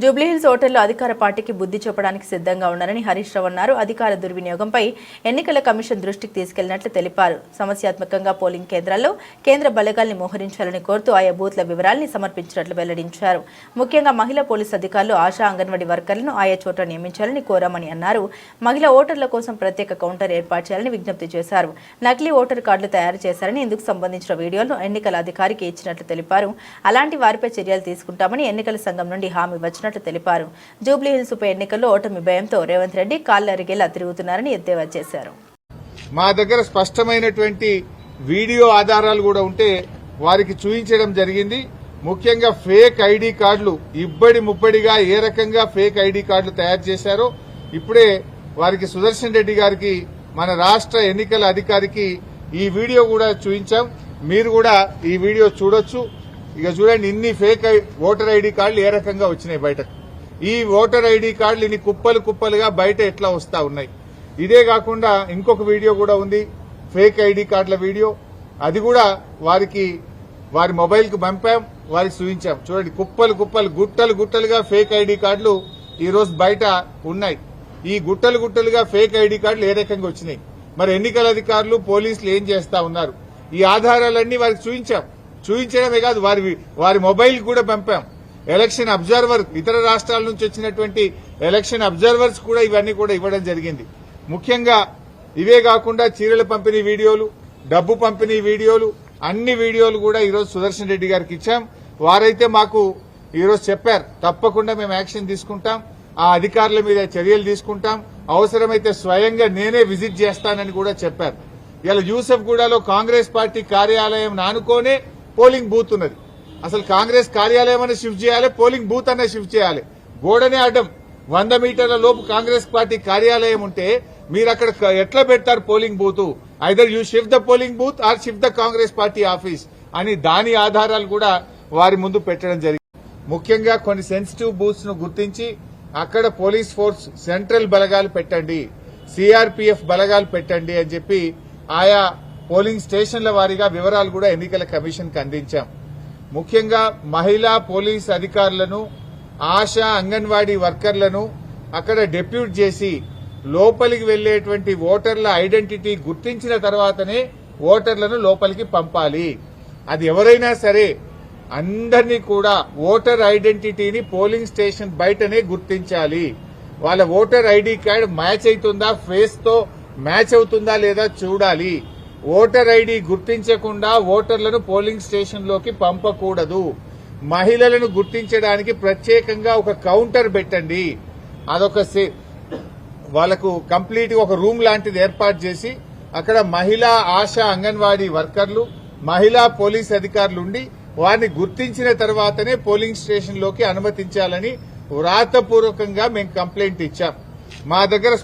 జూబ్లీహిల్స్ హోటల్లో అధికార పార్టీకి బుద్ధి చెప్పడానికి సిద్ధంగా ఉన్నారని హరీష్ రావు అన్నారు. అధికార దుర్వినియోగంపై ఎన్నికల కమిషన్ దృష్టికి తీసుకెళ్లినట్లు తెలిపారు. సమస్యాత్మకంగా పోలింగ్ కేంద్రాల్లో కేంద్ర బలగాల్ని మోహరించాలని కోరుతూ ఆయా బూత్ల వివరాల్ని సమర్పించినట్లు వెల్లడించారు. ముఖ్యంగా మహిళా పోలీసు అధికారులు, ఆశా, అంగన్వాడీ వర్కర్లను ఆయా చోట్ల నియమించాలని కోరామని అన్నారు. మహిళా ఓటర్ల కోసం ప్రత్యేక కౌంటర్ ఏర్పాటు చేయాలని విజ్ఞప్తి చేశారు. నకిలీ ఓటర్ కార్డులు తయారు చేశారని, ఇందుకు సంబంధించిన వీడియోలను ఎన్నికల అధికారికి ఇచ్చినట్లు తెలిపారు. అలాంటి వారిపై చర్యలు తీసుకుంటామని ఎన్నికల సంఘం నుండి హామీ వచ్చినట్లు తెలిపారు. జూబ్లీహిల్స్ ఉప ఎన్నికల్లో ఓటమి భయంతో రేవంత్ రెడ్డి కాళ్లరిగేలా తిరుగుతున్నారని ఎద్దేవా చేశారు. మా దగ్గర స్పష్టమైనటువంటి వీడియో ఆధారాలు కూడా ఉంటే వారికి చూపించడం జరిగింది. ముఖ్యంగా ఫేక్ ఐడి కార్డులు ఇబ్బడి ముబ్బడిగా ఏ రకంగా ఫేక్ ఐడి కార్డులు తయారు చేశారో ఇప్పుడే వారికి సుదర్శన్ రెడ్డి గారికి, మన రాష్ట్ర ఎన్నికల అధికారికి ఈ వీడియో కూడా చూపించాం. మీరు కూడా ఈ వీడియో చూడొచ్చు. ఇక చూడండి, ఇన్ని ఫేక్ ఓటర్ ఐడి కార్డులు ఏ రకంగా వచ్చినాయి బయటకు. ఈ ఓటర్ ఐడి కార్డులు ఇన్ని కుప్పలు కుప్పలుగా బయట ఎట్లా వస్తా ఉన్నాయి. ఇదే కాకుండా ఇంకొక వీడియో కూడా ఉంది, ఫేక్ ఐడి కార్డుల వీడియో. అది కూడా వారి మొబైల్ కు పంపాం, వారికి చూపించాం. చూడండి, కుప్పలు కుప్పలు, గుట్టలు గుట్టలుగా ఫేక్ ఐడి కార్డులు ఈ రోజు బయట ఉన్నాయి. ఈ గుట్టలు గుట్టలుగా ఫేక్ ఐడి కార్డులు ఏ రకంగా వచ్చినాయి, మరి ఎన్నికల అధికారులు, పోలీసులు ఏం చేస్తా ఉన్నారు, ఈ ఆధారాలన్నీ వారికి చూపించాం. చూపించడమే కాదు, వారి మొబైల్ కూడా పంపాం. ఎలక్షన్ అబ్జర్వర్, ఇతర రాష్ట్రాల నుంచి వచ్చినటువంటి ఎలక్షన్ అబ్జర్వర్స్ కూడా ఇవన్నీ కూడా ఇవ్వడం జరిగింది. ముఖ్యంగా ఇవే కాకుండా చీరల పంపిణీ వీడియోలు, డబ్బు పంపిణీ వీడియోలు, అన్ని వీడియోలు కూడా ఈరోజు సుదర్శన్ రెడ్డి గారికి ఇచ్చాం. వారైతే మాకు ఈరోజు చెప్పారు, తప్పకుండా మేము యాక్షన్ తీసుకుంటాం, ఆ అధికారుల మీద చర్యలు తీసుకుంటాం, అవసరమైతే స్వయంగా నేనే విజిట్ చేస్తానని కూడా చెప్పారు. ఇలా యూసఫ్గూడలో కాంగ్రెస్ పార్టీ కార్యాలయం నానుకోనే పోలింగ్ బూత్ ఉన్నది. అసలు కాంగ్రెస్ కార్యాలయం అనే షిఫ్ట్ చేయాలి, పోలింగ్ బూత్ అనే షిఫ్ట్ చేయాలి. గోడనే అడ్డం 100 మీటర్ల లోపు కాంగ్రెస్ పార్టీ కార్యాలయం ఉంటే మీరు అక్కడ ఎట్లా పెడతారు polling booth? Either you shift the polling booth are shift the Congress party office అని దాని ఆధారాలు కూడా వారి ముందు పెట్టడం జరిగింది. ముఖ్యంగా కొన్ని సెన్సిటివ్ బూత్స్ ను గుర్తించి అక్కడ పోలీస్ ఫోర్స్ సెంట్రల్ బలగాలు పెట్టండి, సిఆర్పీఎఫ్ బలగాలు పెట్టండి అని చెప్పి ఆయా పోలింగ్ స్టేషన్ల వారీగా వివరాలు కూడా ఎన్నికల కమిషన్ కు అందించాం. ముఖ్యంగా మహిళా పోలీస్ అధికారులను, ఆశా, అంగన్వాడీ వర్కర్లను అక్కడ డెప్యూట్ చేసి లోపలికి వెళ్లేటువంటి ఓటర్ల ఐడెంటిటీ గుర్తించిన తర్వాతనే ఓటర్లను లోపలికి పంపాలి. అది ఎవరైనా సరే అందరినీ కూడా ఓటర్ ఐడెంటిటీని పోలింగ్ స్టేషన్ బయటనే గుర్తించాలి. వాళ్ళ ఓటర్ ఐడి కార్డు మ్యాచ్ అవుతుందా, ఫేస్ తో మ్యాచ్ అవుతుందా లేదా చూడాలి. ఓటర్ ఐడి గుర్తించకుండా ఓటర్లను పోలింగ్ స్టేషన్ లోకి పంపకూడదు. మహిళలను గుర్తించడానికి ప్రత్యేకంగా ఒక కౌంటర్ పెట్టండి. అదొక వాళ్లకు కంప్లీట్ ఒక రూమ్ లాంటిది ఏర్పాటు చేసి అక్కడ మహిళా, ఆశా, అంగన్వాడీ వర్కర్లు, మహిళా పోలీస్ అధికారులు ఉండి వారిని గుర్తించిన తర్వాతనే పోలింగ్ స్టేషన్ లోకి అనుమతించాలని వ్రాతపూర్వకంగా మేము కంప్లైంట్ ఇచ్చాం. మా దగ్గర